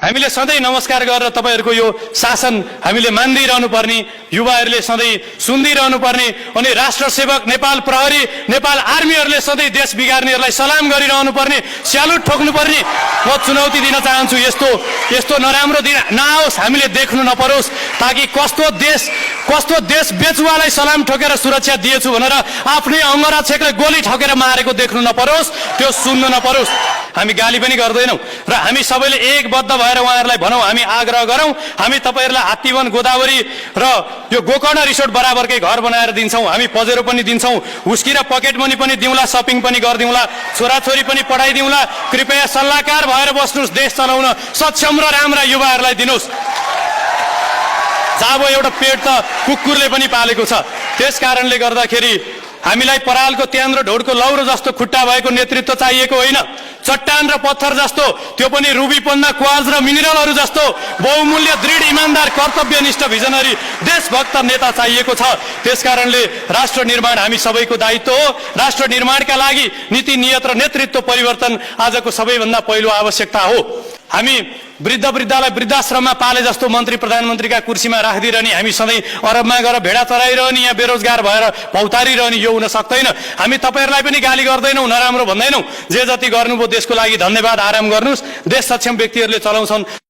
हामीले सधैँ नमस्कार गरेर तपाईहरुको यो शासन हामीले मान्दै रहनु पर्ने, युवाहरूले सधैँ सुन्दै रहनु पर्ने अनि राष्ट्र सेवक नेपाल प्रहरी नेपाल आर्मीहरूले सधैँ देश बिगार्नेहरूलाई सलाम गरिरहनु पर्ने, स्यालुट ठोक्नु पर्ने म चुनौती दिन चाहन्छु। यस्तो नराम्रो दिन नआओस्, हामीले देख्नु नपरोस्, ताकि कस्तो देश बेचुवालाई सलाम ठोकेर सुरक्षा दिएछु भनेर आफ्नै अंगरक्षकले गोली ठोकेर मारेको देख्नु नपरोस्, त्यो सुन्नु नपरोस्। हामी गाली पनि गर्दैनौं र हामी सबैले एकबद्ध भएर उहाँहरूलाई भनौं, हामी आग्रह गरौं, हामी तपाईहरुलाई हात्तीवन गोदावरी र यो गोकर्ण रिसोर्ट बराबरकै घर बनाएर दिन्छौं, हामी पजेरो पनि दिन्छौं, हुस्की र पकेट मनी पनि दिउँला, शपिङ पनि गर्दिउँला, छोराछोरी पनि पढाइदिउँला। कृपया सल्लाहकार भएर बस्नुस्, देश चलाउन सक्षम र राम्रा युवाहरूलाई दिनुस्। जाबो एउटा पेट त कुकुरले पनि पालेको छ। त्यसकारणले गर्दाखेरि हामीलाई परालको त्यान र ढोडको लौरो जस्तो खुट्टा भएको नेतृत्व चाहिएको होइन, चट्टान र पत्थर जस्तो, त्यो पनि रुबी पन्ना क्वार्ज र मिनरलहरू जस्तो बहुमूल्य दृढ इमानदार कर्तव्यनिष्ठ भिजनरी देशभक्त नेता चाहिएको छ। त्यसकारणले राष्ट्र निर्माण हामी सबैको दायित्व हो। राष्ट्र निर्माणका लागि नीति नियत र नेतृत्व परिवर्तन आजको सबैभन्दा पहिलो आवश्यकता हो। हामी वृद्धलाई वृद्धाश्रममा पाले जस्तो मन्त्री प्रधानमन्त्रीका कुर्सीमा राखिदिरहने, हामी सधैँ अरबमा गएर भेडा चराइरहने, यहाँ बेरोजगार भएर भौतारिरहने, यो हुन सक्दैन। हामी तपाईहरुलाई पनि गाली गर्दैनौं, नराम्रो भन्दैनौं। जे जति गर्नुभयो देशको लागि धन्यवाद, आराम गर्नुस्। देश सक्षम व्यक्तिहरूले चलाउँछन्।